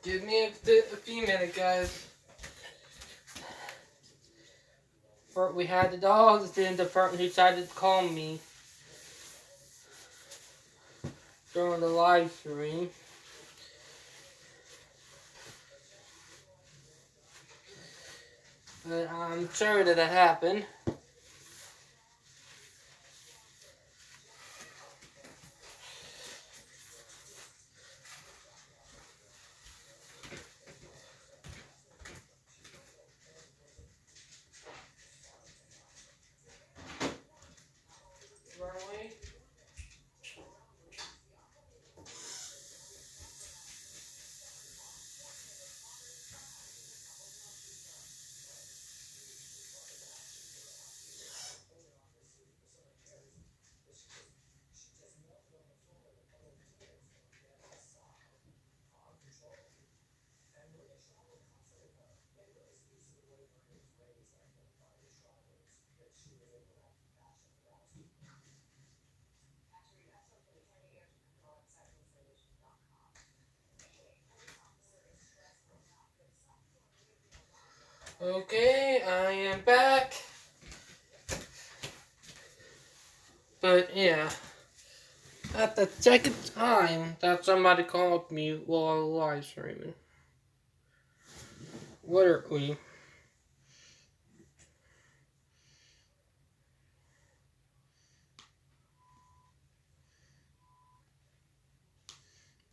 Give me a few minutes, guys. First, we had the dogs, then the person who decided to call me during the live stream. But I'm sure that happened. Okay, I am back. But yeah, at the second time that somebody called me while live streaming. What are we?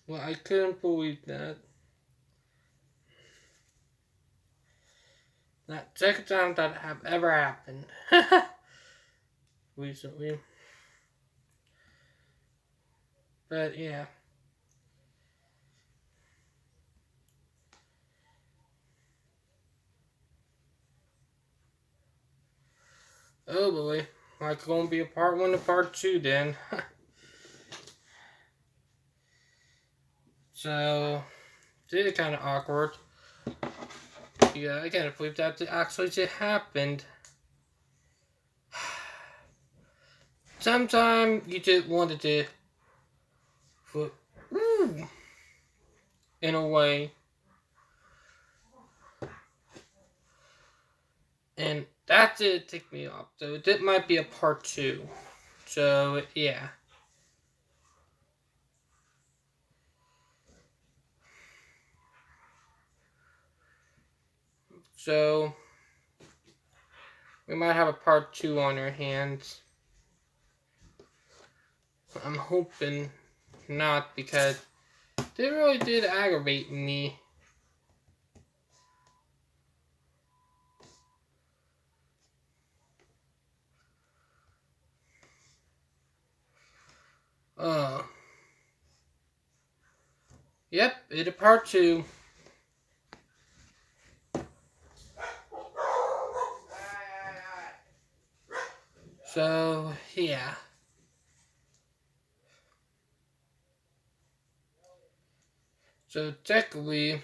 Well, I couldn't believe that. That second time that have ever happened. Recently. But yeah. Oh boy. Like gonna be a part 1 and part 2 then. So, this is kind of awkward. Yeah, I can't believe that actually just happened. Sometimes you just wanted to, in a way, and that did tick me off. So that might be a part 2. So yeah. So we might have a part 2 on our hands. I'm hoping not, because they really did aggravate me. Yep, it's a part 2. So, yeah. So, technically,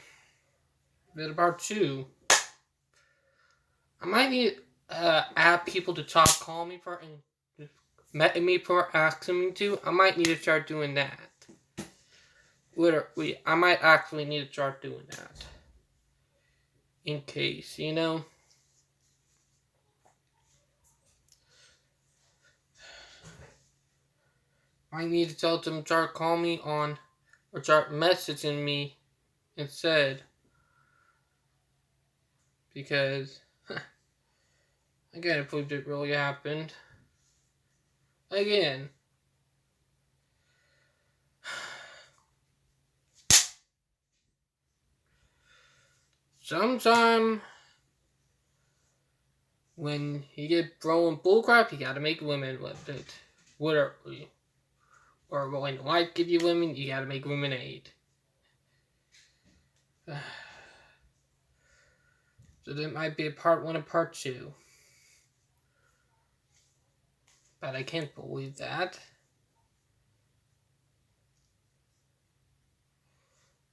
it's a part 2. I might need add people to call me for and met me for asking me to. I might need to start doing that. Literally, I might actually need to start doing that. In case, you know? I need to tell them to start calling me on, or start messaging me instead. Because I can't believe it really happened. Again. Sometime when you get throwing bullcrap, you gotta make women with it. Whatever. Or when life gives you women, you gotta make women hate. So that might be a part 1 and part 2. But I can't believe that.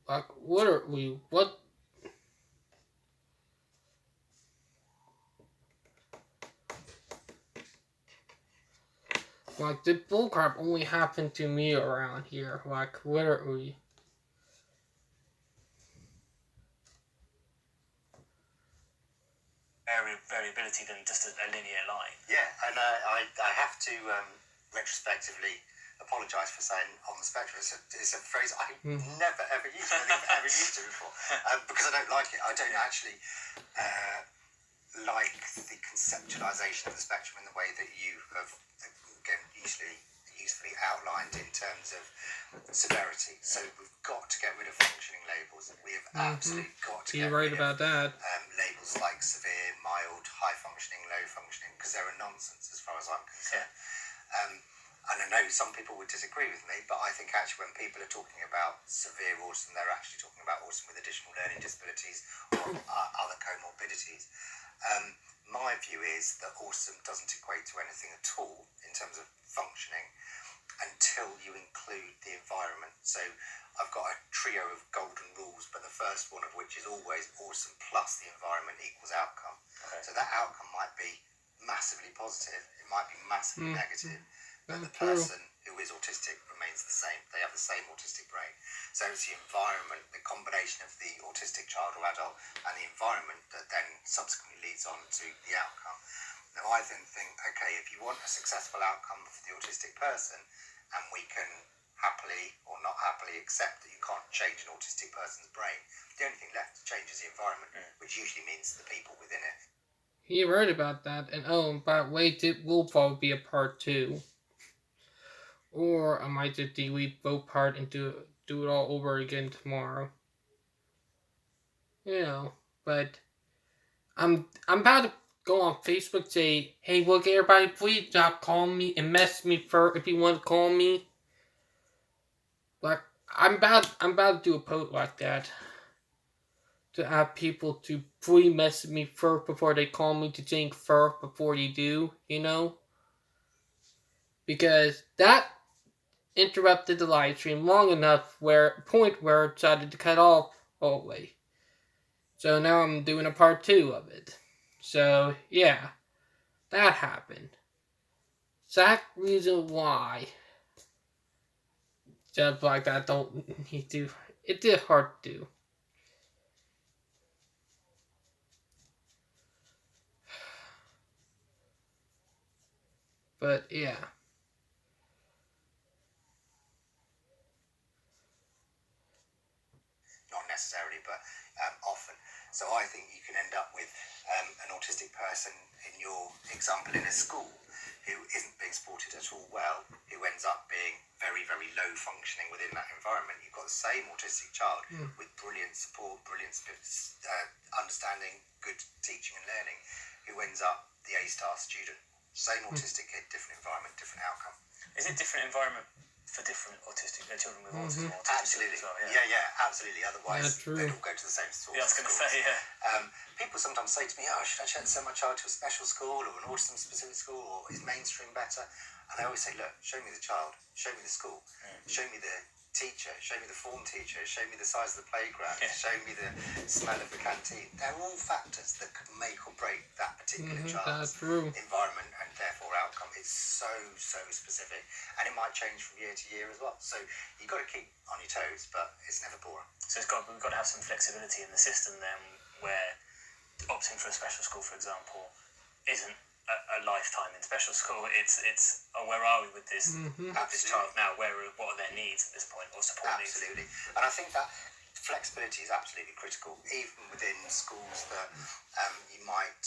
Like, what are we? What? Like, the bullcrap only happened to me around here. Like, what are we? variability than just a linear line. Yeah, and I have to retrospectively apologise for saying on the spectrum. It's a phrase I never ever used. I think I've ever used it before because I don't like it. I don't actually like the conceptualisation of the spectrum in the way that you have again usefully outlined in terms of severity. So we've got to get rid of functioning labels. We have absolutely got to get rid about that. Labels like severe, mild, high functioning, low functioning, because they're a nonsense as far as I'm concerned. And I know some people would disagree with me, but I think actually when people are talking about severe autism, they're actually talking about autism with additional learning disabilities or other comorbidities. My view is that autism doesn't equate to anything at all in terms of functioning until you include the environment. So I've got a trio of golden rules, but the first one of which is always autism plus the environment equals outcome. Okay. So that outcome might be massively positive, it might be massively negative, but the person who is autistic remains the same. They have the same autistic brain. So it's the environment, the combination of the autistic child or adult and the environment that then subsequently leads on to the outcome. Now I then think, okay, if you want a successful outcome for the autistic person, and we can happily or not happily accept that you can't change an autistic person's brain, the only thing left to change is the environment, which usually means the people within it. He wrote about that, and by the way, it will probably be a part 2. Or I might just delete both part and do it all over again tomorrow. But I'm about to go on Facebook and say, hey, look, everybody, please stop calling me and message me first if you want to call me. Like I'm about to do a post like that to have people to please message me first before they call me, to think first before you do, because that interrupted the live stream long enough where I decided to cut off all the way. So now I'm doing a part 2 of it. So yeah, that happened. Exact reason why stuff like that don't need to. It did hard to do. But yeah. Not necessarily, but often. So I think you can end up with an autistic person in your example in a school who isn't being supported at all well, who ends up being very, very low functioning within that environment. You've got the same autistic child with brilliant support, brilliant understanding, good teaching and learning, who ends up the A-star student. Same autistic kid, different environment, different outcome. Is it different environment for different autistic children with autism? Absolutely. Well, yeah, absolutely. Otherwise, they'd all go to the same school. Yeah, I was going to say, yeah. People sometimes say to me, should I send my child to a special school or an autism-specific school, or is mainstream better? And I always say, look, show me the child, show me the school, show me the teacher, show me the form teacher, show me the size of the playground, show me the smell of the canteen. They're all factors that could make or break that particular child's environment and therefore outcome. It's so specific, and it might change from year to year as well. So you've got to keep on your toes, but it's never boring. So we've got to have some flexibility in the system then, where opting for a special school, for example, isn't a lifetime in special school. It's where are we with this this child now? What are their needs at this point, or support needs? Absolutely. And I think that flexibility is absolutely critical, even within schools that you might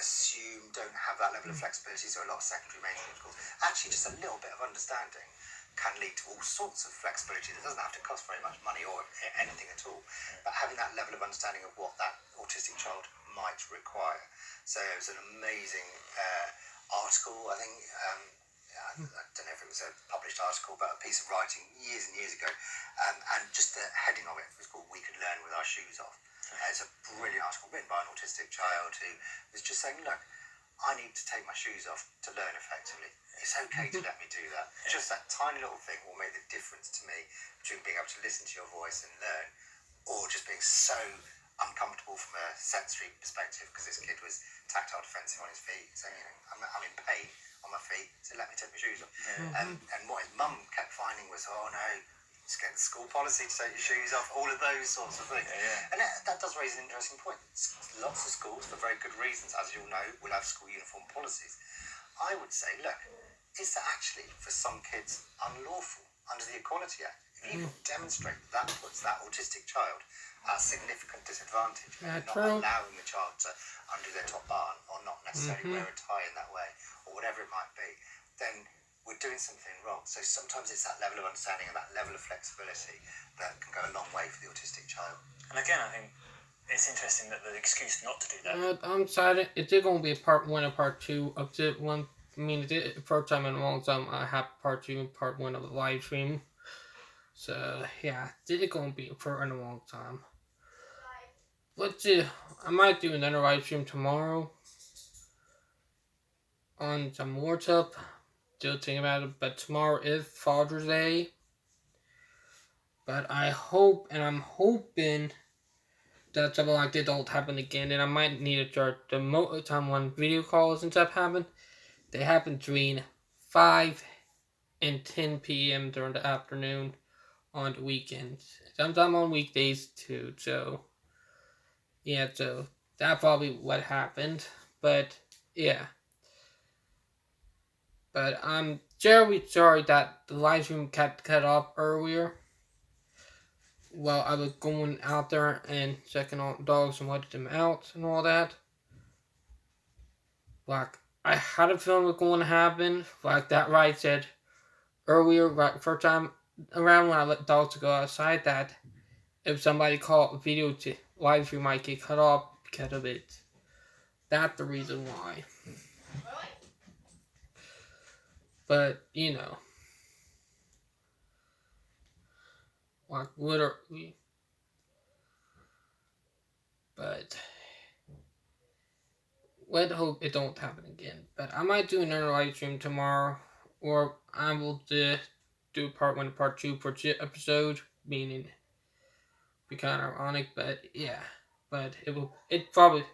assume don't have that level of flexibility. So a lot of secondary mainstream schools, actually just a little bit of understanding can lead to all sorts of flexibility that doesn't have to cost very much money or anything at all. But having that level of understanding of what that autistic child might require. So it was an amazing article, I think, I don't know if it was a published article, but a piece of writing years and years ago, and just the heading of it was called "We Can Learn with Our Shoes Off." It's a brilliant article written by an autistic child who was just saying, look, I need to take my shoes off to learn effectively. It's okay to let me do that. Just that tiny little thing will make the difference to me between being able to listen to your voice and learn, or just being so uncomfortable from a sensory perspective because this kid was tactile defensive on his feet, saying, I'm in pain on my feet, so let me take my shoes off. And what his mum kept finding was, oh no, Just get the school policy to take your shoes off, all of those sorts of things. And that does raise an interesting point. Lots of schools, for very good reasons, as you'll know, will have school uniform policies. I would say, look, is that actually, for some kids, unlawful under the Equality Act? If you demonstrate that puts that autistic child at a significant disadvantage, and not allowing the child to undo their top button or not necessarily wear a tie in that way, or whatever it might be, then we're doing something wrong. So sometimes it's that level of understanding and that level of flexibility that can go a long way for the autistic child. And again, I think it's interesting that the excuse not to do that. I'm excited. It's going to be a part 1 and part 2 of the one. I mean, it's the first time in a long time I have part 2 and part 1 of the live stream. So, yeah, it's going to be for a long time. But I might do another live stream tomorrow on some more stuff. Still thinking about it, but tomorrow is Father's Day. But I'm hoping that something like this don't happen again, and I might need to start the most time when video calls and stuff happen. They happen between 5 and 10 p.m. during the afternoon on the weekends. Sometimes on weekdays too, so yeah, so that's probably what happened. But yeah. But I'm very sorry that the live stream got cut off earlier. While I was going out there and checking on dogs and letting them out and all that. Like, I had a feeling it was going to happen. Like that Ryan said earlier, like first time around when I let dogs go outside, that if somebody called a video to live stream might get cut off because of it. That's the reason why. But, you know. Like, literally. But, let's hope it don't happen again. But I might do another live stream tomorrow. Or I will do part 1 and part 2 for each episode. Meaning, be kind of ironic, but yeah. But it probably,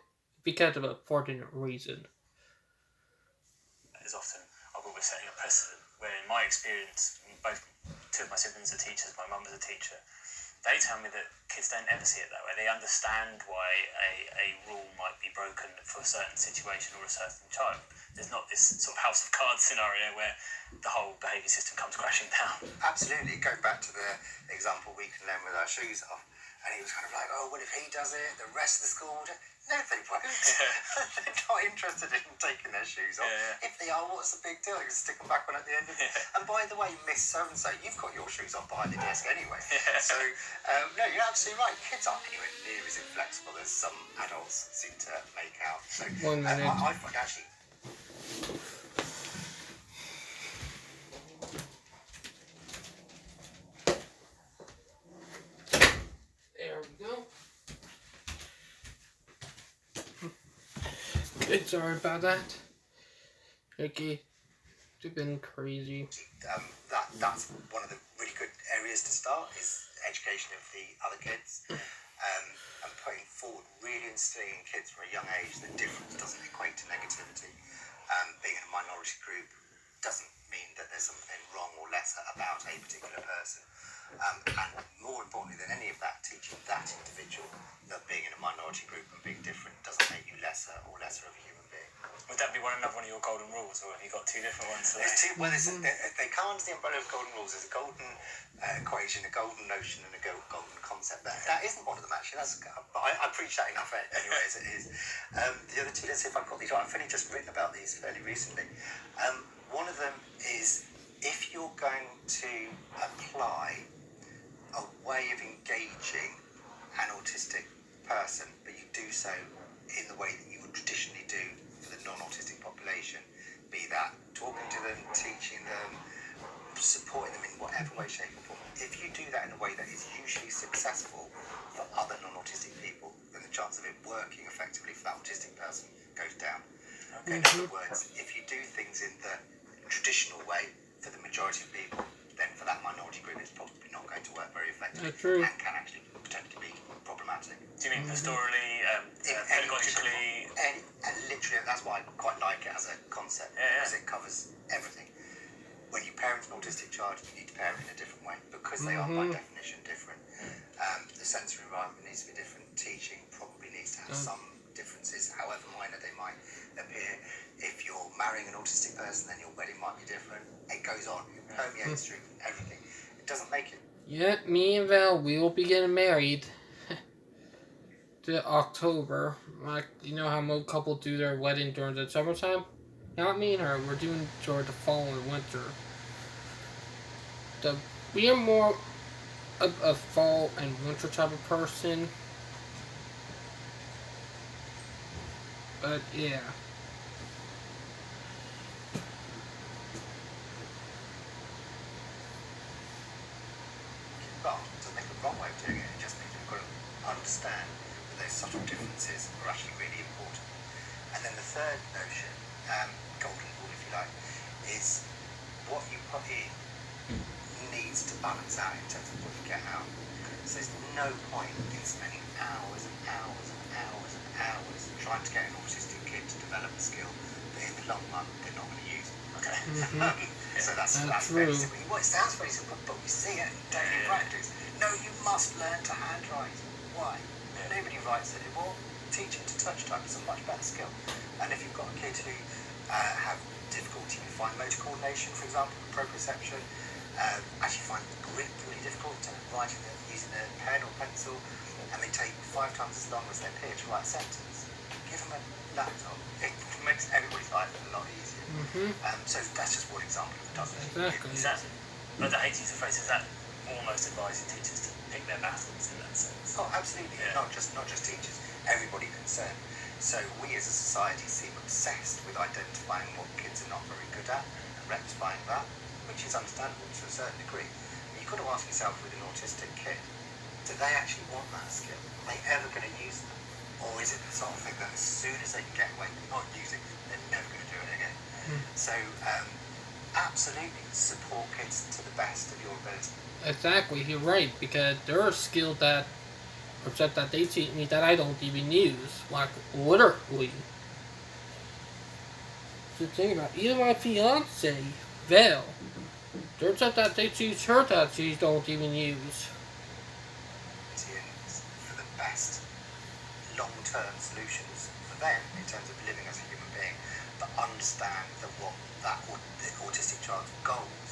because of a fortunate reason. As often, I will be setting a precedent where, in my experience, both 2 of my siblings are teachers, my mum was a teacher. They tell me that kids don't ever see it that way. They understand why a rule might be broken for a certain situation or a certain child. There's not this sort of house of cards scenario where the whole behaviour system comes crashing down. Absolutely. Go back to the example we can learn with our shoes off. And he was kind of like, oh, well, if he does it, the rest of the school will do it. No, they won't. They're not interested in taking their shoes off. If they are, what's the big deal? You can stick them back on at the end of it. And by the way, Miss So-and-so, you've got your shoes on behind the desk anyway. So, no, you're absolutely right. Kids aren't anywhere near as inflexible as some adults seem to make out. So, 1 minute. I find actually... There we go. Okay, sorry about that. Okay, it's been crazy. That's one of the really good areas to start, is education of the other kids. And putting forward, really instilling in kids from a young age that difference doesn't equate to negativity. Being in a minority group doesn't mean that there's something wrong or lesser about a particular person. And more importantly than any of that, teaching that individual that being in a minority group and being different doesn't make you lesser or lesser of a human being. Would that be another one of your golden rules, or have you got 2 different ones? There's two. Well, they come under the umbrella of golden rules. There's a golden equation, a golden notion, and a golden concept. That isn't one of them actually. But I preach that enough anyway as it is. The other 2, let's see if I've got these right. I've only just written about these fairly recently. One of them is, if you're going to apply a way of engaging an autistic person, but you do so in the way that you would traditionally do for the non-autistic population, be that talking to them, teaching them, supporting them in whatever way, shape or form. If you do that in a way that is usually successful for other non-autistic people, then the chance of it working effectively for that autistic person goes down. Okay. In other words, if you do things in the traditional way for the majority of people, then for that minority group it's probably not going to work very effectively and can actually potentially be problematic. Do you mean pastorally, pedagogically? And literally, that's why I quite like it as a concept, because it covers everything. when you parent an autistic child, you need to parent in a different way because they are by definition different. The sensory environment needs to be different. Teaching probably needs to have some differences, however minor they might appear. If you're marrying an autistic person, then your wedding might be different. It goes on. It permeates through everything. It doesn't make it. Yeah, me and Val, we will be getting married to October. Like, you know how most couples do their wedding during the summertime? Not me and her, we're doing during the fall and winter. We are more of a fall and winter type of person. But yeah. Well, doesn't make a wrong way of doing it. It just means we've got to understand that those subtle differences are actually really important. And then the third notion, golden rule if you like, is what you put in needs to balance out in terms of what you get out. So there's no point in spending hours and hours and hours and hours trying to get an autistic kid to develop a skill that in the long run they're not going to use. Okay. So that's very simple. Well, it sounds very simple, but we see it in daily practice. No, you must learn to handwrite. Why? Nobody writes it. Well, teach him to touch type. It's a much better skill. And if you've got a kid who have difficulty with fine motor coordination, for example, proprioception, actually find grip really difficult in terms of writing using a pen or pencil, and they take 5 times as long as their peer to write a sentence. Give them a laptop. It makes everybody's life a lot easier. So that's just one example of it, doesn't it? Exactly. But I hate to use the phrase, is that almost advising teachers to pick their battles in that sense? Oh, absolutely. Yeah. Not just teachers. Everybody concerned. So we as a society seem obsessed with identifying what kids are not very good at and rectifying that, which is understandable to a certain degree. But you've got to ask yourself, with an autistic kid, do they actually want that skill? Are they ever going to use them? Or is it the sort of thing that as soon as they can get away with not using, they're never going to do it again? So absolutely support kids to the best of your ability. Exactly, you're right, because there are skills that they teach me that I don't even use, like literally. So think about it. Even my fiance, Val, there's stuff that they teach her that she don't even use. For the best long-term solutions for them in terms of living as a human being, but understand that the autistic child's goals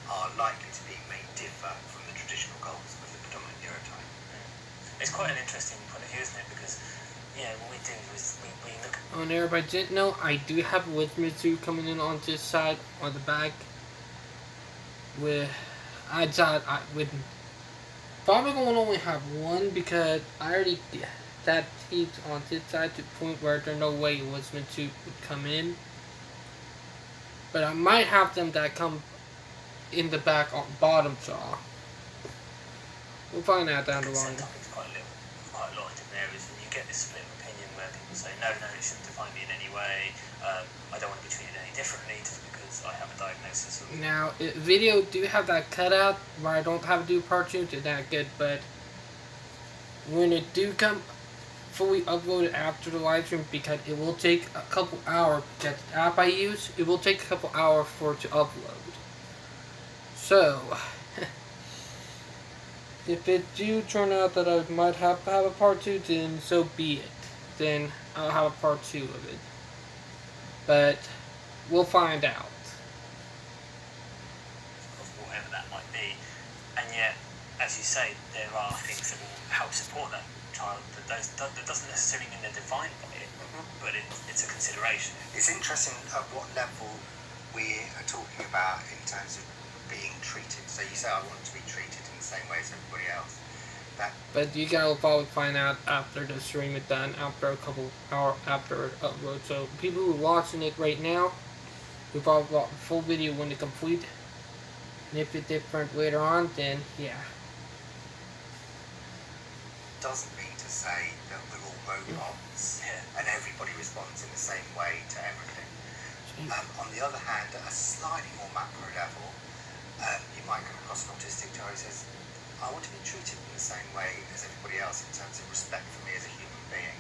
are likely to be may differ from the traditional goals of the predominant neurotype. It's quite an interesting point of view, isn't it? Because what we do is we look at... And everybody didn't know, I do have a wisdom tooth coming in on this side, on the back. I thought I would probably gonna only have one because I already that teeth on this side to the point where there's no way a wisdom tooth would come in. But I might have them that come in the back on bottom jaw. We'll find out down the line. Quite a lot in different areas, and you get this split of opinion where people say, no, it shouldn't define me in any way. I don't want to be treated any differently just because I have a diagnosis. Now, video do have that cutout where I don't have to do part 2 to that good, but when it do come fully uploaded after the live stream, because it will take a couple hours, that app I use, it will take a couple hours for it to upload. So, if it do turn out that I might have to have a part 2, then so be it. Then I'll have a part 2 of it. But we'll find out. Whatever that might be. And yet, as you say, there are things that will help support that child. That doesn't necessarily mean they're defined by it, but it's a consideration. It's interesting at what level we are talking about in terms of being treated. So you say I want to be treated in the same way as everybody else. But you guys will probably find out after the stream is done, after a couple hours after it uploads. So people who are watching it right now, we probably got the full video when it complete. And if it's different later on, then yeah. Doesn't mean to say that we're all robots and everybody responds in the same way to everything. On the other hand, at a slightly more macro level, you might come across an autistic child who says, I want to be treated in the same way as everybody else in terms of respect for me as a human being.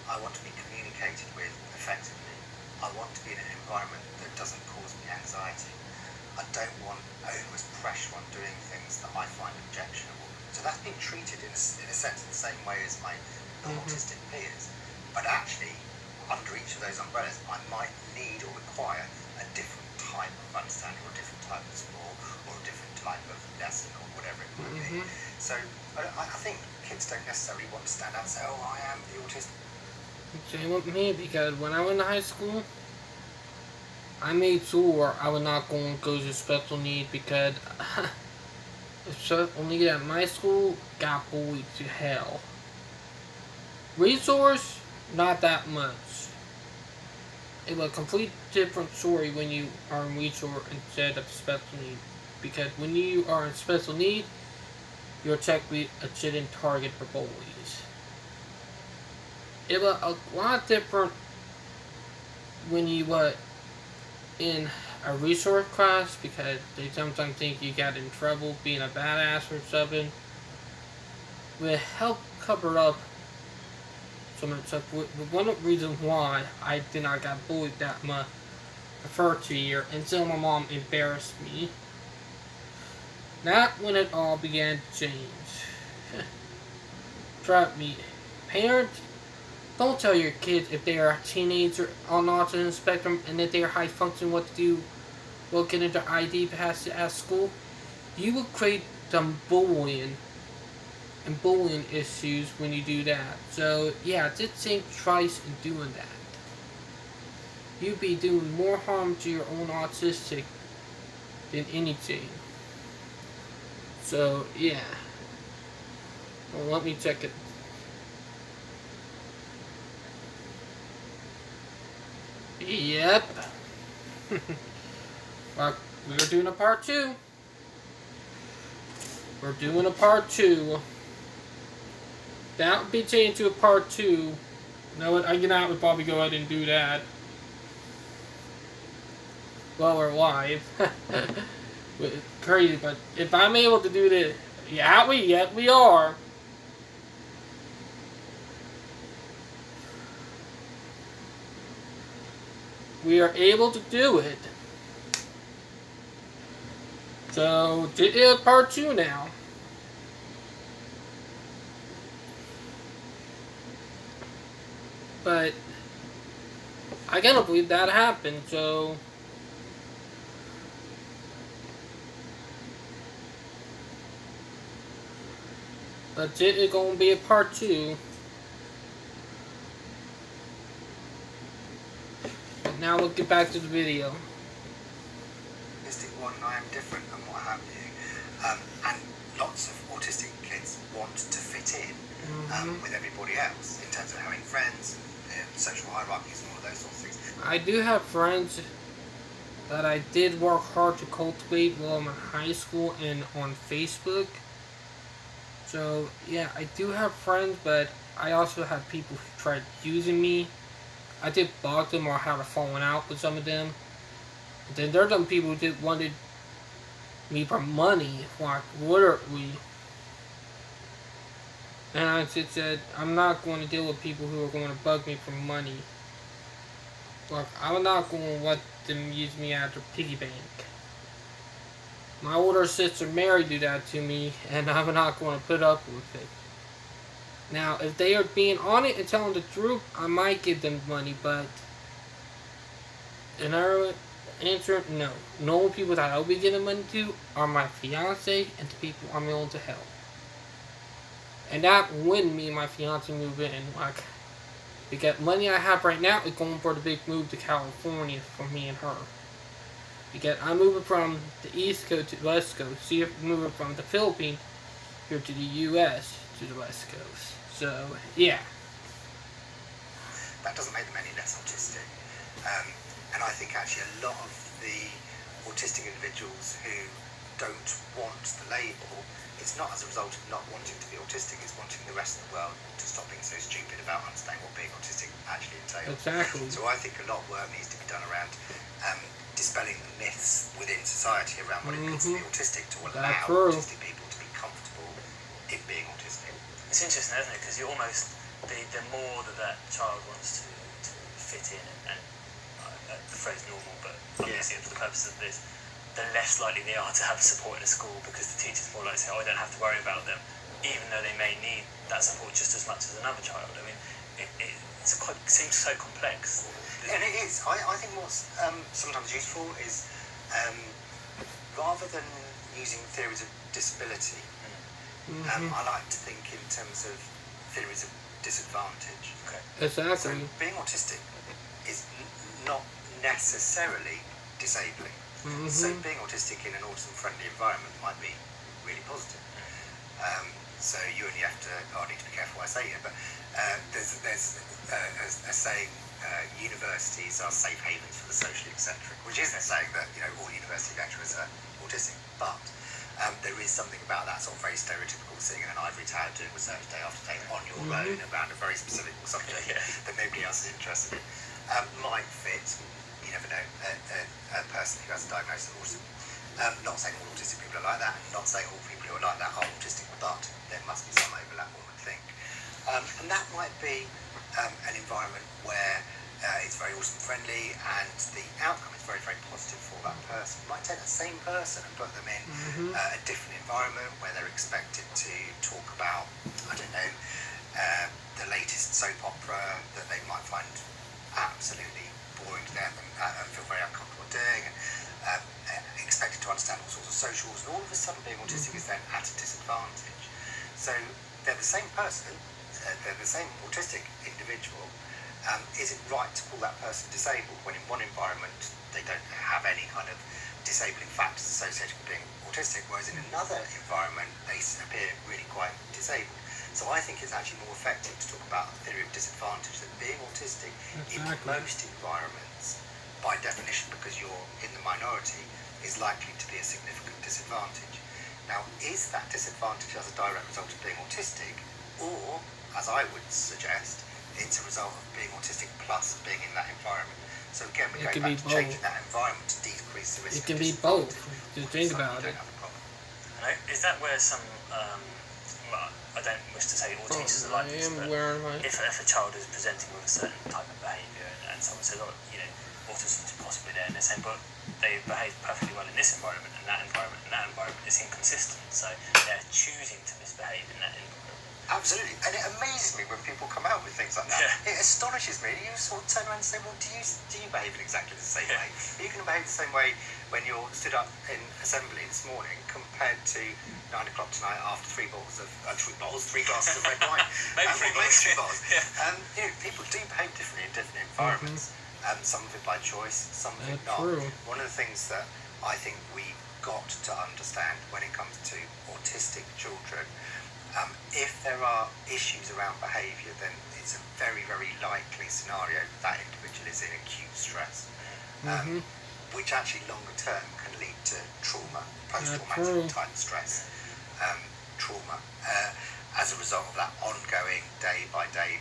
I want to be communicated with effectively. I want to be in an environment that doesn't cause me anxiety. I don't same way as my non-autistic peers. But actually, under each of those umbrellas, I might need or require a different type of understanding or a different type of support or a different type of lesson or whatever it might be. So I think kids don't necessarily want to stand out and say, oh, I am the autistic. Same with me, because when I went to high school, I made sure I was not going to go to special need, because special need at my school got bullied to hell. Resource, not that much. It was a complete different story when you are in resource instead of special need. Because when you are in special need, you're technically a hidden target for bullies. It was a lot different when you were in a resource class, because they sometimes think you got in trouble being a badass or something. Will help cover up some of the stuff. One of the reasons why I did not get bullied that much the first 2 years until my mom embarrassed me. That's when it all began to change. Trust me, parents, don't tell your kids if they are a teenager on the autism spectrum and if they are high functioning what to do. Will get into ID pass at school. You will create some bullying and bullying issues when you do that. So yeah, just think twice in doing that. You'd be doing more harm to your own autistic than anything. So yeah. Well, let me check it. Yep. Well, we're doing a part 2. We're doing a part 2. That would be changed to a part 2. Now, I would probably go ahead and do that while we're live. It's crazy, but if I'm able to do this, we are. We are able to do it. So, this is part 2 now. But I cannot believe that happened, so but it is going to be a part 2. But now we'll get back to the video. Autistic one, I am different and what have you. And lots of autistic kids want to fit in with everybody else in terms of having friends, social hierarchies and all of those sorts of things. I do have friends that I did work hard to cultivate while I'm in high school and on Facebook. So yeah, I do have friends, but I also have people who tried using me. I did block them or have a falling out with some of them. But then there are some people who just wanted me for money, like literally. And I just said, I'm not going to deal with people who are going to bug me for money. Like, I'm not going to let them use me as their piggy bank. My older sister Mary did that to me, and I'm not going to put up with it. Now, if they are being honest and telling the truth, I might give them money, but another answer, no. The only people that I'll be giving money to are my fiance and the people I'm willing to help. And that when me and my fiance move in, like, because money I have right now is going for the big move to California for me and her. Because I'm moving from the East Coast to the West Coast. So you're moving from the Philippines here to the U.S. to the West Coast. So, yeah. That doesn't make them any less autistic. And I think actually a lot of the autistic individuals who don't want the label, it's not as a result of not wanting to be autistic, it's wanting the rest of the world to stop being so stupid about understanding what being autistic actually entails. Exactly. So I think a lot of work needs to be done around dispelling the myths within society around what it means to be autistic, to allow autistic people to be comfortable in being autistic. It's interesting, isn't it? Because you almost, the more that child wants to fit in, and the phrase normal, but obviously for the purposes of this, the less likely they are to have support in a school, because the teacher's more likely to say, oh, I don't have to worry about them. even though they may need that support just as much as another child. I mean, it seems so complex. And it is. I think what's sometimes useful is rather than using theories of disability, I like to think in terms of theories of disadvantage. Okay. Exactly. So being autistic is not necessarily disabling. So being autistic in an autism-friendly environment might be really positive. So you only have to. I need to be careful what I say here, but there's a saying: universities are safe havens for the socially eccentric, which isn't saying that all university lecturers are autistic, but there is something about that sort of very stereotypical sitting in an ivory tower doing research day after day on your own around a very specific subject that nobody else is interested in. Might fit. You never know. A person who has a diagnosis of autism. Not saying all autistic people are like that, and not saying all people who are like that are autistic, but there must be some overlap, one would think. And that might be an environment where it's very autism friendly and the outcome is very, very positive for that person. You might take that same person and put them in a different environment where they're expected to talk about, I don't know, the latest soap opera that they might find absolutely boring to them and feel very uncomfortable doing, and expected to understand all sorts of socials, and all of a sudden being autistic is then at a disadvantage. So they're the same person, they're the same autistic individual. Is it right to call that person disabled when in one environment they don't have any kind of disabling factors associated with being autistic, whereas in another environment they appear really quite disabled? So I think it's actually more effective to talk about the theory of disadvantage, that being autistic in most environments, by definition, because you're in the minority, is likely to be a significant disadvantage. Now, is that disadvantage as a direct result of being autistic, or, as I would suggest, it's a result of being autistic plus being in that environment? So again, we're going back to changing that environment to decrease the risk. It can be both. To think about it. Is that where some I don't wish to say all teachers are like this, but if a child is presenting with a certain type of behaviour and someone says, autism is possibly there, and they're saying, but they behave perfectly well in this environment and that environment and that environment, it's inconsistent, so they're choosing to misbehave in that environment. Absolutely, and it amazes me when people come out with things like that. Yeah. It astonishes me. You sort of turn around and say, well, do you behave in exactly the same way? Are you going to behave the same way when you're stood up in assembly this morning compared to 9 o'clock tonight after three glasses of red wine? Maybe three bottles. People do behave differently in different environments. Some of it by choice, some of it not. True. One of the things that I think we've got to understand when it comes to autistic children, if there are issues around behaviour, then it's a very, very likely scenario that individual is in acute stress, which actually longer term can lead to trauma, post-traumatic type stress, trauma, as a result of that ongoing day by day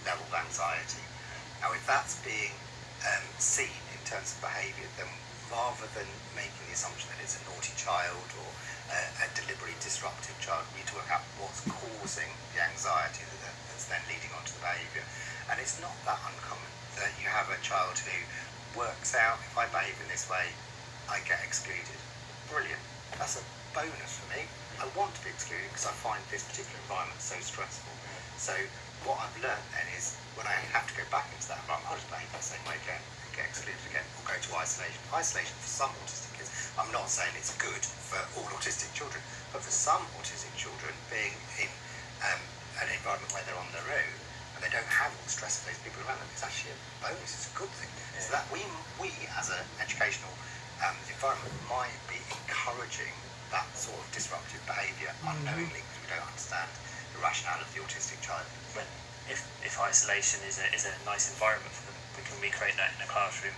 level of anxiety. Now, if that's being seen in terms of behaviour, then rather than making the assumption that it's a naughty child or a deliberately disruptive child, we need to work out what's causing the anxiety that's then leading on to the behaviour. And it's not that uncommon that you have a child who works out, if I behave in this way, I get excluded. Brilliant. That's a bonus for me. I want to be excluded because I find this particular environment so stressful. So what I've learned then is when I have to go back into that environment, I'll just behave the same way again and get excluded again, or go to isolation. Isolation for some autistic kids, I'm not saying it's good for all autistic children, but for some autistic children, being in an environment where they're on their own and they don't have all the stress of those people around them, it's actually a bonus, it's a good thing. Yeah. So that we as an educational environment might be encouraging that sort of disruptive behaviour unknowingly, because we don't understand the rationale of the autistic child. When if isolation is a nice environment for them, we can recreate that in a classroom.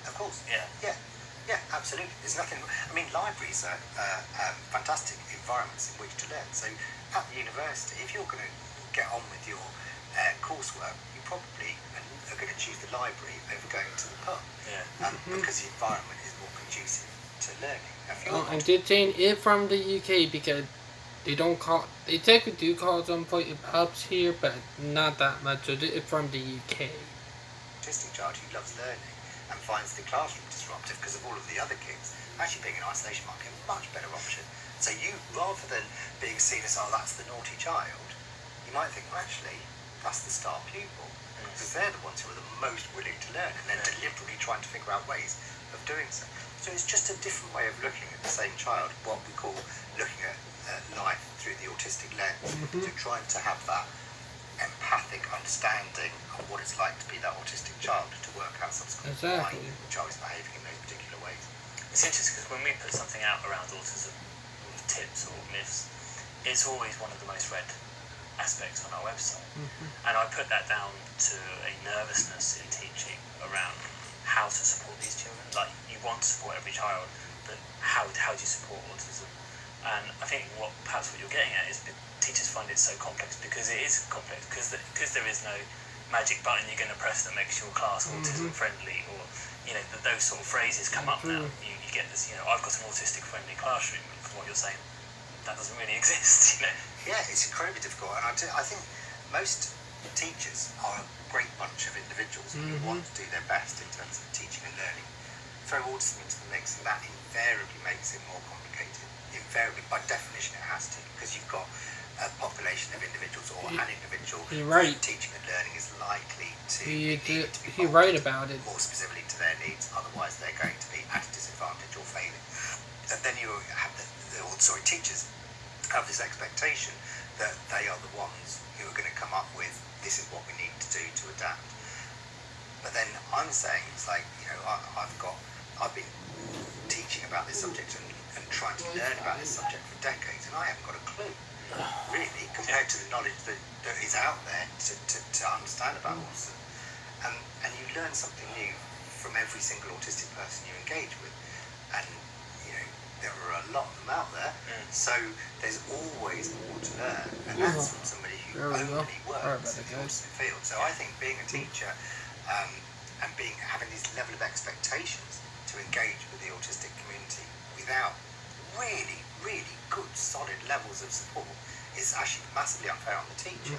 Of course. Yeah, absolutely. There's nothing. I mean, libraries are fantastic environments in which to learn. So at the university, if you're going to get on with your coursework, you probably are going to choose the library over going to the pub. Yeah. Because the environment is more conducive to learning. And they're saying it from the UK because they technically do call some pubs here, but not that much. So it's from the UK. Autistic child who loves learning and finds the classroom disruptive because of all of the other kids, actually being in isolation might be a much better option So you, rather than being seen as, oh, that's the naughty child, you might think, well, actually, that's the star pupil. Because they're the ones who are the most willing to learn, and they're deliberately trying to figure out ways of doing so. So it's just a different way of looking at the same child, what we call looking at life through the autistic lens. So trying to have that empathic understanding of what it's like to be that autistic child, to work out subsequently why the child is behaving in those particular ways. It's interesting because when we put something out around autism with tips or myths, it's always one of the most read aspects on our website. And I put that down to a nervousness in teaching around how to support these children. Like, you want to support every child, but how do you support autism? And I think perhaps what you're getting at is that teachers find it so complex because it is complex, because there is no magic button you're going to press that makes your class autism friendly, or those sort of phrases come up now. You get this, I've got an autistic friendly classroom. From what you're saying, that doesn't really exist. Yeah, it's incredibly difficult, and I think most teachers are a great bunch of individuals who want to do their best in terms of teaching and learning. Throw autism into the mix, and that invariably makes it more complicated. Invariably, by definition, it has to, because you've got a population of individuals or an individual You're right. Teaching and learning is likely to You're right about it. more specifically to their needs. Otherwise, they're going to be at a disadvantage or failing. And then you have teachers have this expectation that they are the ones who are going to come up with, this is what we need to do to adapt. But then I'm saying, it's like, I've been teaching about this subject and trying to learn about this subject for decades, and I haven't got a clue, really, compared to the knowledge that is out there to understand about autism. And you learn something new from every single autistic person you engage with. And there are a lot of them out there, so there's always more to learn, and that's from somebody who only works in the autism field. So I think being a teacher and having this level of expectations to engage with the autistic community without really, really good, solid levels of support is actually massively unfair on the teacher,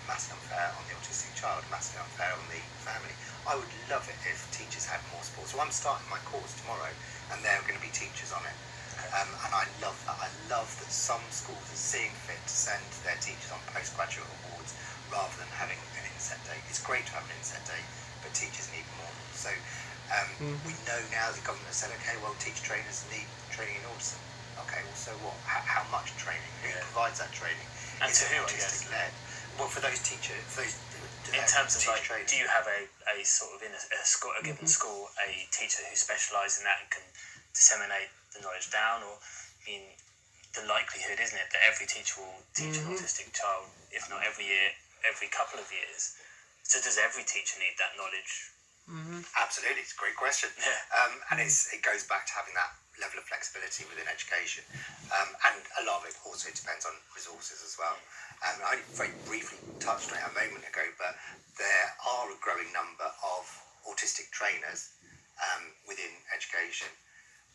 massively unfair on the autistic child, massively unfair on the family. I would love it if teachers had more support. So I'm starting my course tomorrow, and there are going to be teachers on it. And I love that. I love that some schools are seeing fit to send their teachers on postgraduate awards rather than having an inset day. It's great to have an inset day, but teachers need more. So we know now the government has said, okay, well, teacher trainers need training in autism. Okay, well, so what? How much training? Who provides that training? And Is to it who, I autistic guess? led? Well, for those teachers, in terms of teacher trainers. do you have a sort of in a given school a teacher who specialises in that and can disseminate the knowledge down? Or the likelihood, isn't it, that every teacher will teach an autistic child, if not every year, every couple of years? So does every teacher need that knowledge? Absolutely, it's a great question. Yeah. And it goes back to having that level of flexibility within education. And a lot of it also depends on resources as well. I very briefly touched on it a moment ago, but there are a growing number of autistic trainers within education.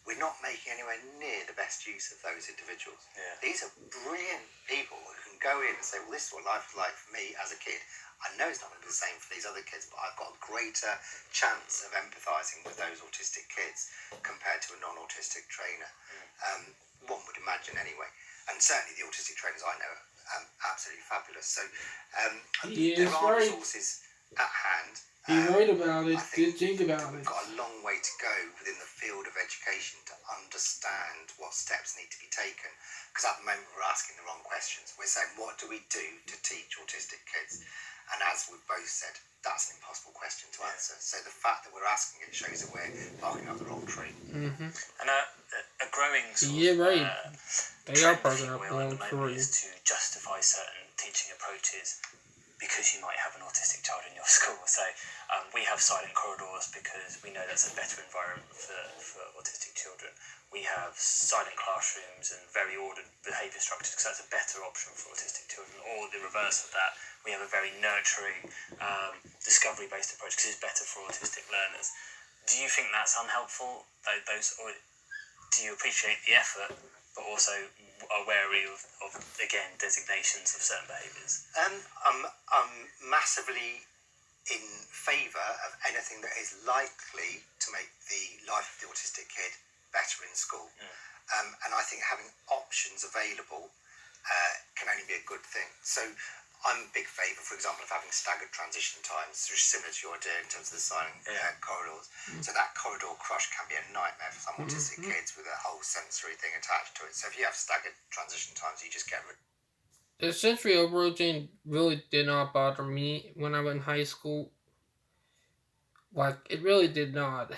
We're not making anywhere near the best use of those individuals. Yeah. These are brilliant people who can go in and say, well, this is what life is like for me as a kid. I know it's not going to be the same for these other kids, but I've got a greater chance of empathising with those autistic kids compared to a non-autistic trainer. One would imagine anyway. And certainly the autistic trainers I know are absolutely fabulous. So there are resources at hand. You're right about it. I think Think about we've it. got a long way to go within the field of education to understand what steps need to be taken. Because at the moment we're asking the wrong questions. We're saying, what do we do to teach autistic kids? And as we've both said, that's an impossible question to answer. So the fact that we're asking it shows that we're barking up the wrong tree. And a growing sort right. of They are trend, if barking you up the will, at wrong the moment tree. is to justify certain teaching approaches because you might have an autistic child in your school. So we have silent corridors because we know that's a better environment for autistic children. We have silent classrooms and very ordered behaviour structures because that's a better option for autistic children. Or the reverse of that, we have a very nurturing, discovery-based approach because it's better for autistic learners. Do you think that's unhelpful? Or do you appreciate the effort, but also are wary of again, designations of certain behaviours? I'm massively in favour of anything that is likely to make the life of the autistic kid better in school. And I think having options available can only be a good thing. So I'm a big favour, for example, of having staggered transition times, which is similar to your idea in terms of the silent corridors. So that corridor crush can be a nightmare for some autistic kids with a whole sensory thing attached to it. So if you have staggered transition times, you just get rid. The sensory overloading really did not bother me when I was in high school. Like, it really did not.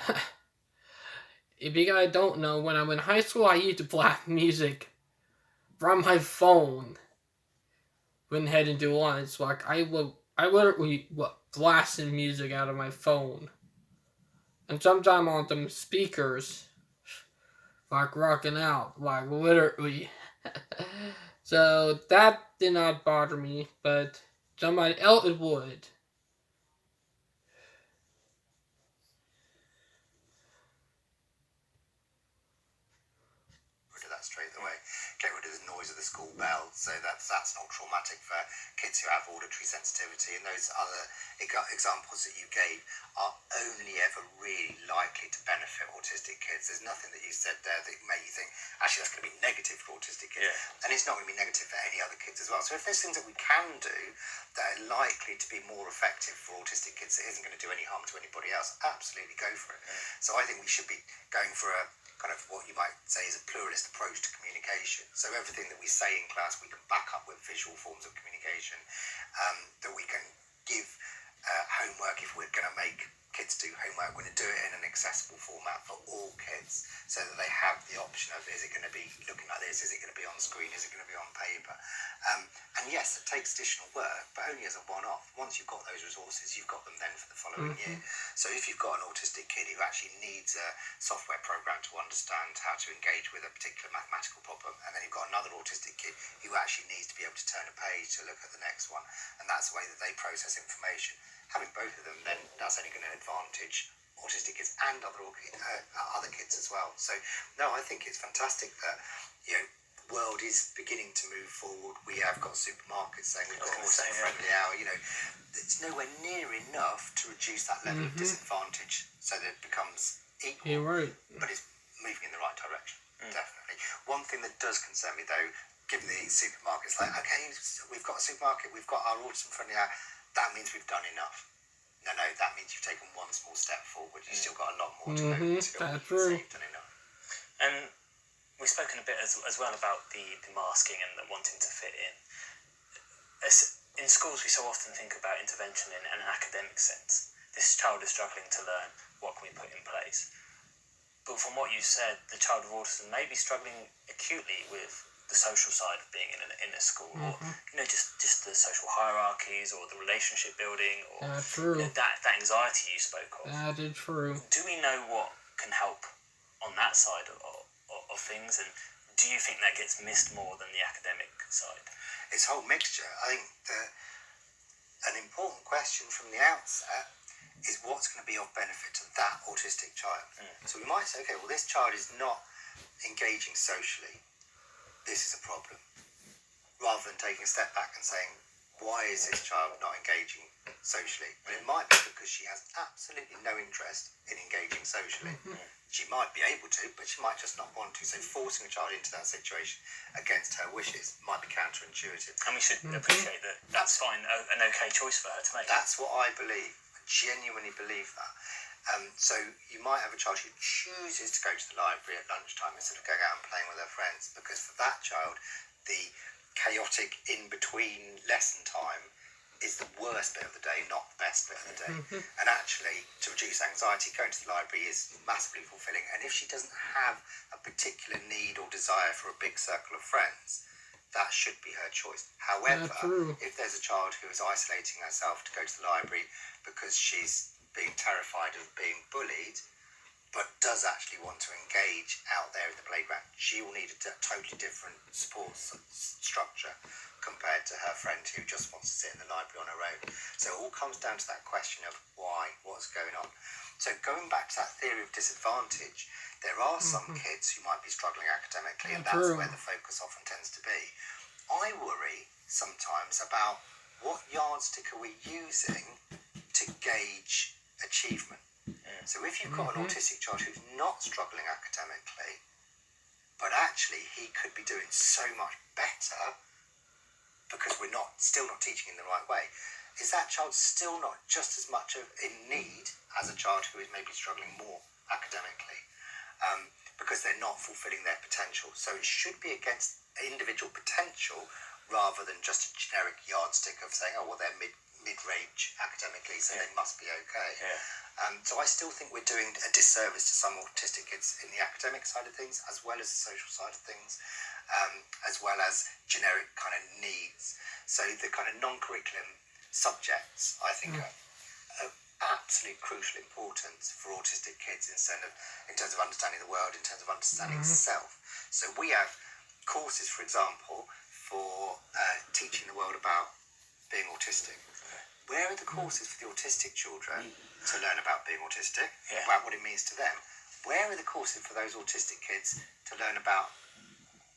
If you guys don't know, when I was in high school, I used to blast music from my phone when heading to lunch. Like, I literally blasting music out of my phone. And sometimes on them speakers, like rocking out, like literally. So that did not bother me, but somebody else would. That straight away, get rid of the noise of the school bell, so that's not traumatic for kids who have auditory sensitivity. And those other examples that you gave are only ever really likely to benefit autistic kids. There's nothing that you said there that made you think actually that's going to be negative for autistic kids, and it's not going to be negative for any other kids as well. So if there's things that we can do that are likely to be more effective for autistic kids that isn't going to do any harm to anybody else, absolutely go for it. So I think we should be going for a kind of what you might say is a pluralist approach to communication. So everything that we say in class, we can back up with visual forms of communication, that we can give homework if we're going to make kids do homework. We're going to do it in an accessible format for all kids so that they have the option of, is it going to be looking like this? Is it going to be on screen? Is it going to be on paper? And yes, it takes additional work, but only as a one-off. Once you've got those resources, you've got them then for the following year. So if you've got an autistic kid who actually needs a software program to understand how to engage with a particular mathematical problem, and then you've got another autistic kid who actually needs to be able to turn a page to look at the next one, and that's the way that they process information. Having both of them, then that's only going to advantage autistic kids and other kids as well. So no, I think it's fantastic that the world is beginning to move forward. We have got supermarkets saying we've got Autism Friendly Hour. It's nowhere near enough to reduce that level of disadvantage so that it becomes equal. You're right. But it's moving in the right direction, definitely. One thing that does concern me though, given the supermarkets, like, okay, we've got a supermarket, we've got our Autism Friendly Hour, that means we've done enough. No, that means you've taken one small step forward. You've still got a lot more to go until you've done enough. And we've spoken a bit as well about the masking and the wanting to fit in. In schools, we so often think about intervention in an academic sense. This child is struggling to learn. What can we put in place? But from what you said, the child with autism may be struggling acutely with the social side of being in a school, or just the social hierarchies, or the relationship building, or that anxiety you spoke of. That is true. Do we know what can help on that side of things, and do you think that gets missed more than the academic side? It's a whole mixture. I think an important question from the outset is what's going to be of benefit to that autistic child. So we might say, okay, well, this child is not engaging socially. This is a problem. Rather than taking a step back and saying, why is this child not engaging socially? But it might be because she has absolutely no interest in engaging socially. She might be able to, but she might just not want to. So forcing a child into that situation against her wishes might be counterintuitive. And we should appreciate that that's fine, an okay choice for her to make. That's what I believe. I genuinely believe that. So you might have a child who chooses to go to the library at lunchtime instead of going out and playing with her friends, because for that child, the chaotic in-between lesson time is the worst bit of the day, not the best bit of the day. And actually, to reduce anxiety, going to the library is massively fulfilling. And if she doesn't have a particular need or desire for a big circle of friends, that should be her choice. However, if there's a child who is isolating herself to go to the library because she's being terrified of being bullied, but does actually want to engage out there in the playground, she will need a totally different support structure compared to her friend who just wants to sit in the library on her own. So it all comes down to that question of why, what's going on. So going back to that theory of disadvantage, there are some kids who might be struggling academically, and that's where the focus often tends to be. I worry sometimes about what yardstick are we using to gauge achievement. So if you've got an autistic child who's not struggling academically, but actually he could be doing so much better because we're still not teaching in the right way. Is that child still not just as much in need as a child who is maybe struggling more academically, because they're not fulfilling their potential? So it should be against individual potential rather than just a generic yardstick of saying, oh, well, they're mid-range academically, so they must be okay. So I still think we're doing a disservice to some autistic kids in the academic side of things, as well as the social side of things, as well as generic kind of needs. So the kind of non-curriculum subjects, I think, are absolutely crucial importance for autistic kids in terms of understanding the world, in terms of understanding self. So we have courses, for example, for teaching the world about being autistic. Where are the courses for the autistic children to learn about being autistic, about what it means to them? Where are the courses for those autistic kids to learn about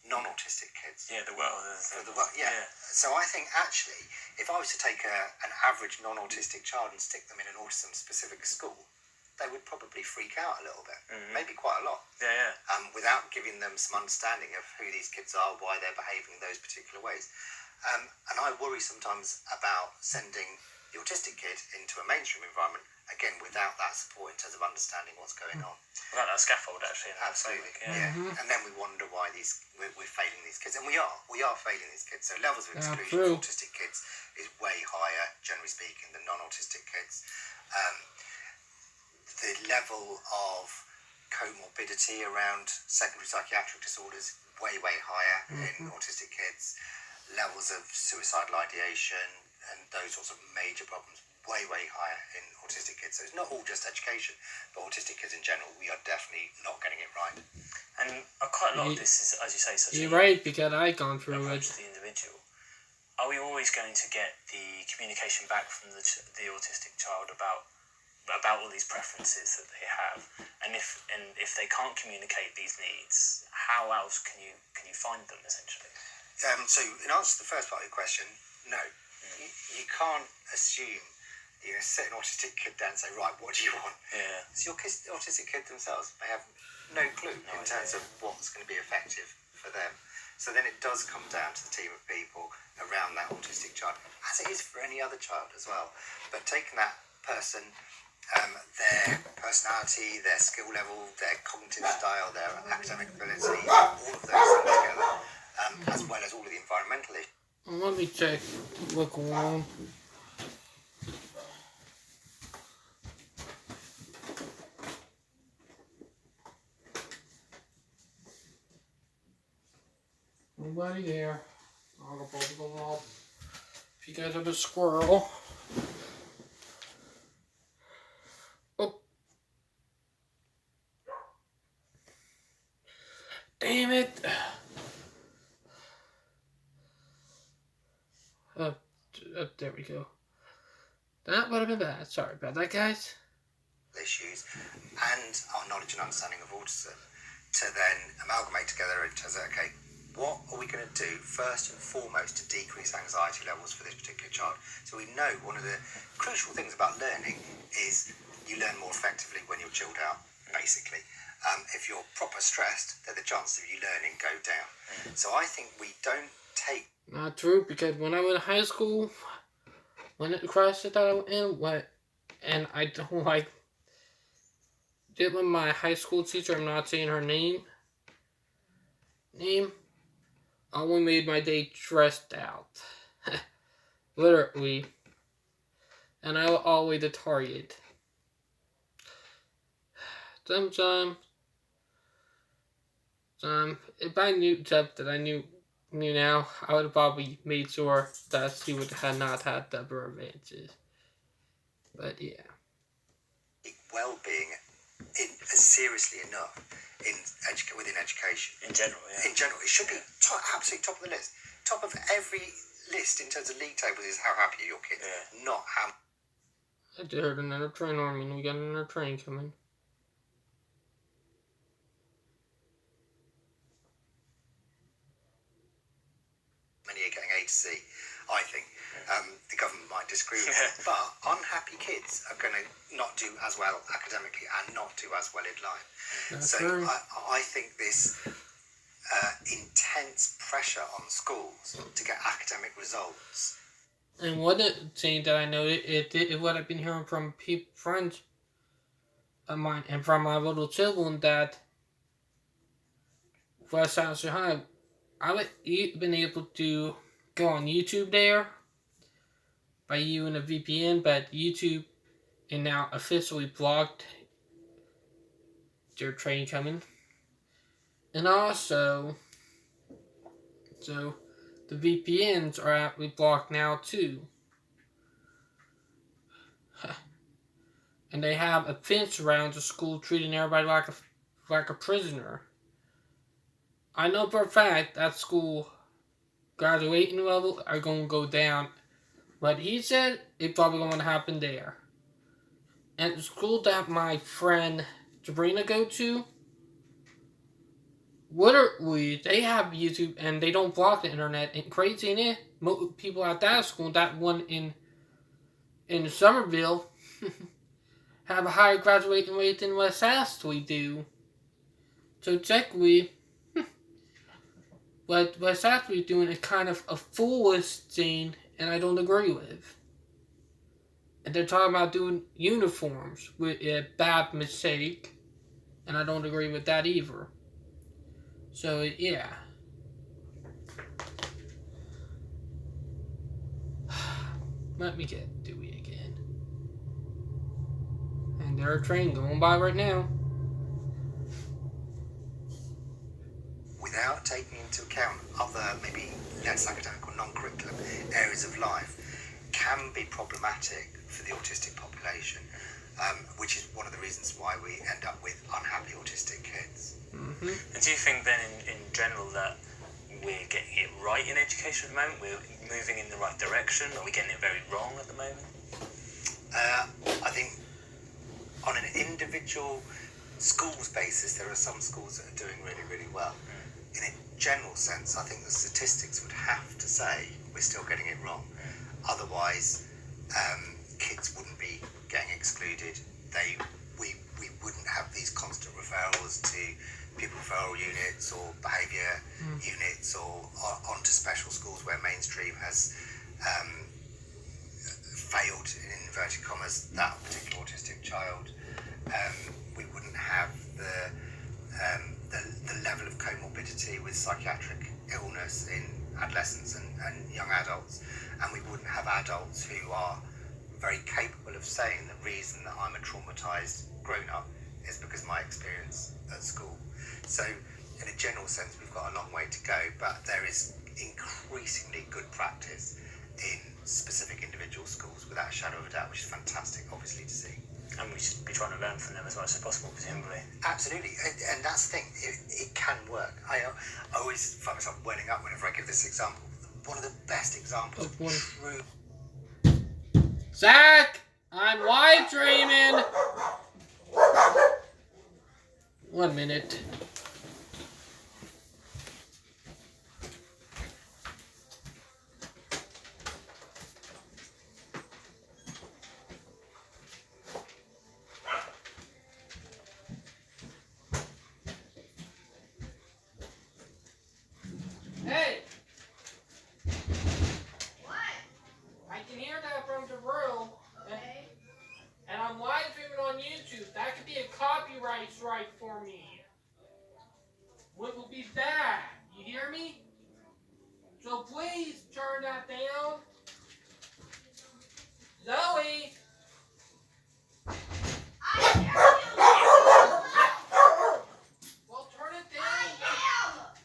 non-autistic kids? Yeah, the world. So I think actually, if I was to take an average non-autistic child and stick them in an autism-specific school, they would probably freak out a little bit, maybe quite a lot. Without giving them some understanding of who these kids are, why they're behaving in those particular ways. And I worry sometimes about sending the autistic kid into a mainstream environment, again, without that support in terms of understanding what's going on. Without that scaffold, actually. Absolutely, And then we wonder why we're failing these kids. And we are failing these kids. So levels of exclusion for autistic kids is way higher, generally speaking, than non-autistic kids. The level of comorbidity around secondary psychiatric disorders way higher in autistic kids. Levels of suicidal ideation and those sorts of major problems way higher in autistic kids. So it's not all just education, but autistic kids in general, we are definitely not getting it right. And quite a lot of this is, as you say, such you're right, because I've gone through it. To the individual. Are we always going to get the communication back from the autistic child about all these preferences that they have? And if they can't communicate these needs, how else can you find them, essentially? So in answer to the first part of your question, no. You can't assume you're going to sit an autistic kid down and say, right, what do you want? So your autistic kid themselves may have no clue in terms of what's going to be effective for them. So then it does come down to the team of people around that autistic child, as it is for any other child as well. But taking that person, their personality, their skill level, their cognitive style, their academic ability, all of those things together, as well as all of the environmental issues. Let me check. Look along. Nobody there. I'll go both of them off. If you guys have a squirrel. Oh. Damn it. There we go. That would have been bad. Sorry about that, guys. Issues and our knowledge and understanding of autism to then amalgamate together and say, okay, what are we going to do first and foremost to decrease anxiety levels for this particular child? So we know one of the crucial things about learning is you learn more effectively when you're chilled out, basically. If you're proper stressed, then the chances of you learning go down. So I think we don't take... Not true, because when I went to high school, when it crashed that I went in, and I don't like it with my high school teacher, I'm not saying her name, only made my day stressed out. Literally. And I was always the target. Sometimes, if I knew stuff that I knew now, I would have probably made sure that she would have not had the advances. But yeah. Well-being seriously enough within education. In general, yeah. In general, it should be absolutely top of the list. Top of every list in terms of league tables is how happy are your kids, not how... I just heard another train on me, and we got another train coming. Many are getting A to C, I think. The government might disagree with it, but unhappy kids are going to not do as well academically and not do as well in life. That's so true. I think this intense pressure on schools to get academic results. And one thing that I noted, it what I've been hearing from friends of mine and from my little children that for South High, I would been able to go on YouTube there by using a VPN, but YouTube and now officially blocked their train coming. And also, so the VPNs are actually blocked now too. And they have a fence around the school treating everybody like a prisoner. I know for a fact that school graduating level are going to go down. But he said it's probably going to happen there. And the school that my friend Sabrina go to, literally, they have YouTube and they don't block the internet. And crazy in it, most people at that school, that one in Somerville, have a higher graduating rate than West Astley do. So technically, what West Astley is doing is kind of a foolish thing, and I don't agree with. And they're talking about doing uniforms with a bad mistake, and I don't agree with that either. So yeah. Let me get Dewey again. And there's a train going by right now. Without taking into account other, maybe less academic or non-curriculum areas of life, can be problematic for the autistic population, which is one of the reasons why we end up with unhappy autistic kids. Mm-hmm. And do you think then in general that we're getting it right in education at the moment? We're moving in the right direction? Are we getting it very wrong at the moment? I think on an individual schools basis, there are some schools that are doing really, really well. In a general sense, I think the statistics would have to say we're still getting it wrong. Otherwise, kids wouldn't be getting excluded. We wouldn't have these constant referrals to pupil referral units or behaviour units or onto special schools where mainstream has failed, in inverted commas, that particular autistic child. We wouldn't have the level of comorbidity with psychiatric illness in adolescents and young adults, and we wouldn't have adults who are very capable of saying the reason that I'm a traumatised grown-up is because of my experience at school. So in a general sense, we've got a long way to go, but there is increasingly good practice in specific individual schools without a shadow of a doubt, which is fantastic, obviously, to see. And we should be trying to learn from them as much as possible, presumably. Absolutely, and that's the thing, it can work. I always find myself welling up whenever I give this example. One of the best examples of true... Zach! I'm live dreaming! 1 minute. Hey! What? I can hear that from the room. Okay. And I'm live streaming on YouTube. That could be a copyright strike for me. What will be bad? You hear me? So please turn that down. Zoe! I hear you. Well, turn it I down. am.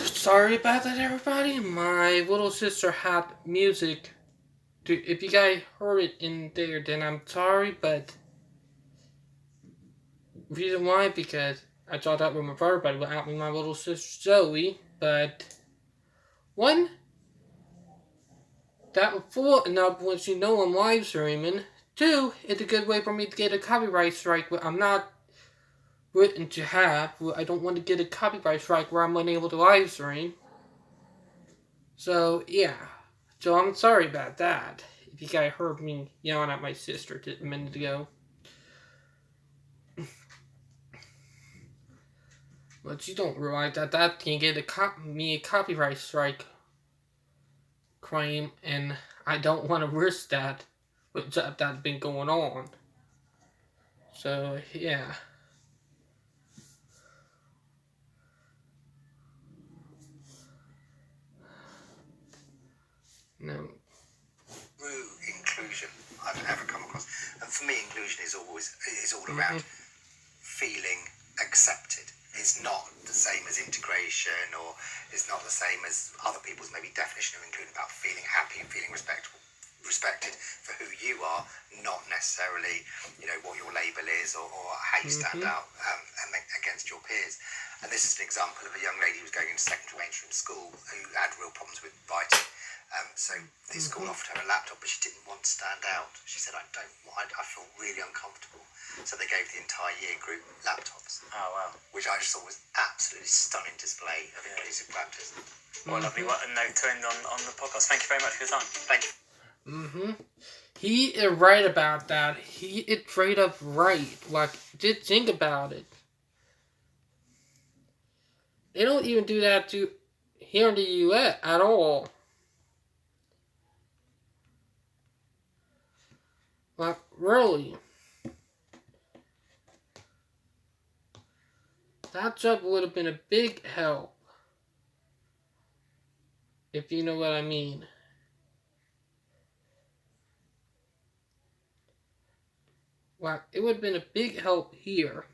Sorry about that, everybody. My little sister had music. If you guys heard it in there, then I'm sorry, but reason why, because I thought that with my brother, but without my little sister Zoe. But one, that was full enough once you know I'm live streaming. Two, it's a good way for me to get a copyright strike, but I'm not written to have. I don't want to get a copyright strike where I'm unable to live stream. So, yeah. So, I'm sorry about that. If you guys heard me yelling at my sister a minute ago. But you don't realize that can get me a copyright strike claim, and I don't want to risk that with that's been going on. So, yeah. No. True inclusion I've ever come across, and for me, inclusion is all around feeling accepted. It's not the same as integration, or it's not the same as other people's maybe definition of inclusion, about feeling happy and feeling respected for who you are, not necessarily, what your label is, or how you stand out against your peers. And this is an example of a young lady who was going into secondary mainstream school who had real problems with writing. So the school offered her a laptop, but she didn't want to stand out. She said, I feel really uncomfortable. So they gave the entire year group laptops. Oh, wow. Which I just thought was absolutely stunning display of inclusive practice. What a lovely note to end on the podcast. Thank you very much for your time. Thank you. He is right about that. He is straight up right. Just think about it. They don't even do that here in the U.S. at all. Really. That job would have been a big help. If you know what I mean. It would have been a big help here.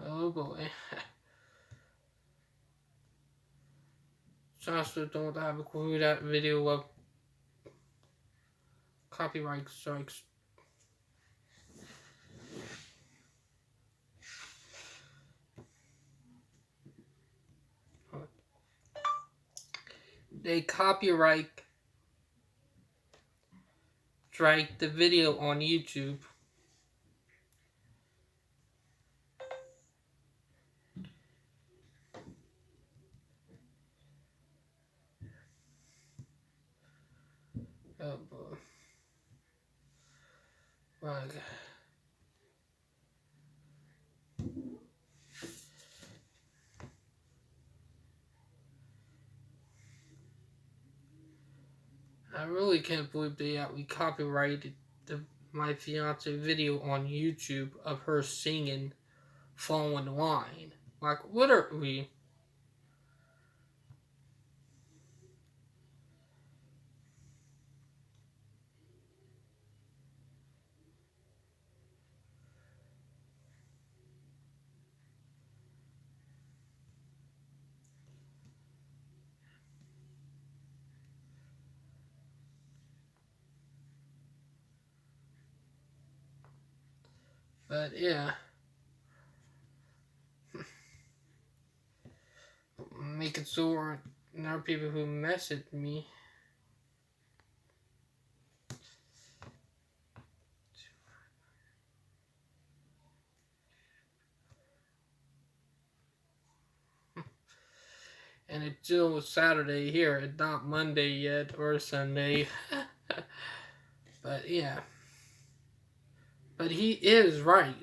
Oh boy. Just don't have a clue that video of copyright strikes. They copyright strike the video on YouTube. Oh boy. I really can't believe they actually copyrighted my fiance video on YouTube of her singing "Following the Line." What are we? But yeah. Make it so there are people who message me. And it's still Saturday here. It's not Monday yet or Sunday. But yeah. But he is right.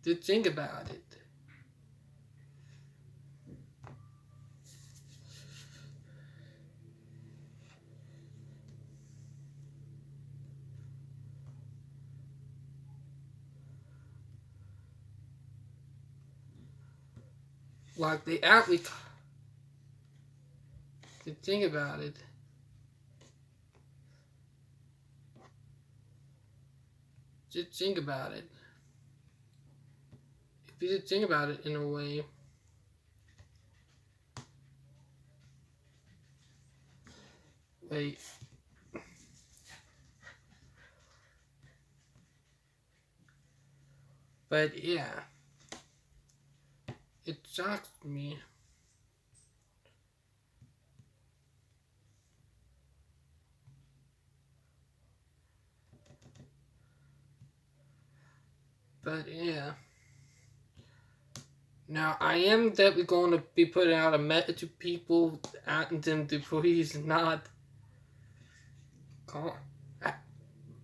To think about it. They actually. To think about it. just think about it. If you just think about it in a way, wait. But yeah, it shocks me. But yeah. Now, I am definitely going to be putting out a message to people, asking them to please not call,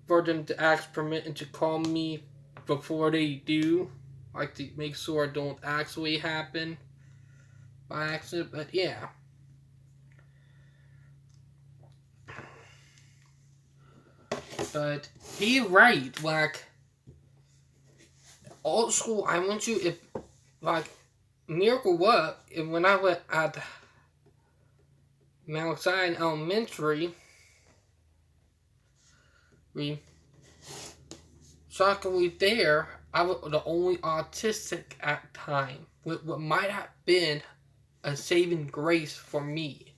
for them to ask permission to call me before they do, like to make sure it don't actually happen by accident. But yeah, but he right, like old school. I went to if like miracle what if when I went at Mount Zion Elementary, we shockingly there, I was the only autistic at the time. What might have been a saving grace for me.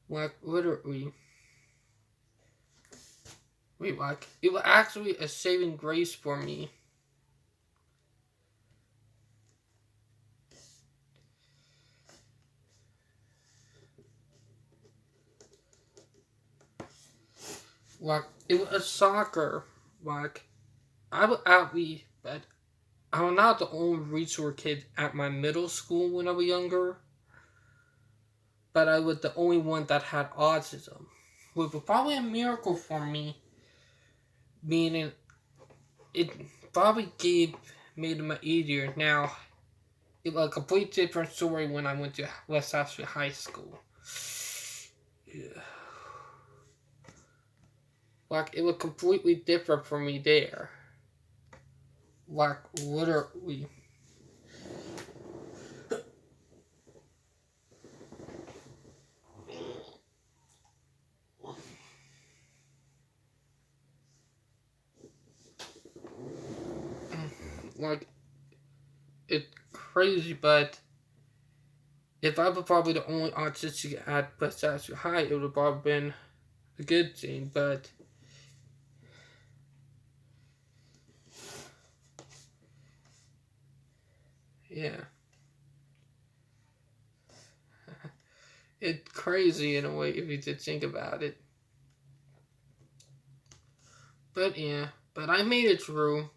Like literally, like it was actually a saving grace for me. Like it was a soccer. Like I was athlete, but I was not the only resource kid at my middle school when I was younger. But I was the only one that had autism, which was probably a miracle for me. Meaning, it probably made it easier. Now, it was a completely different story when I went to West Ashby High School. Yeah. Like, it was completely different for me there. Like, literally. Like, it's crazy, but if I was probably the only autistic at West Ashby High, it would have probably been a good thing, but yeah. It's crazy in a way if you did think about it. But yeah, but I made it through.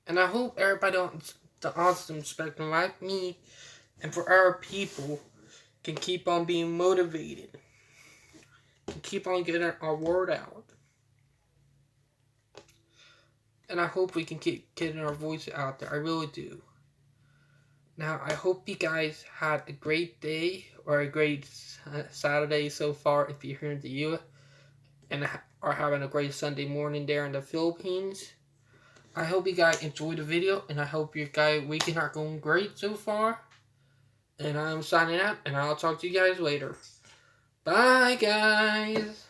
And I hope everybody on the autism spectrum like me and for our people can keep on being motivated. Can keep on getting our word out. And I hope we can keep getting our voice out there. I really do. Now, I hope you guys had a great day or a great Saturday so far if you're here in the U.S. and are having a great Sunday morning there in the Philippines. I hope you guys enjoyed the video, and I hope your guys' weekend are going great so far. And I'm signing out, and I'll talk to you guys later. Bye, guys!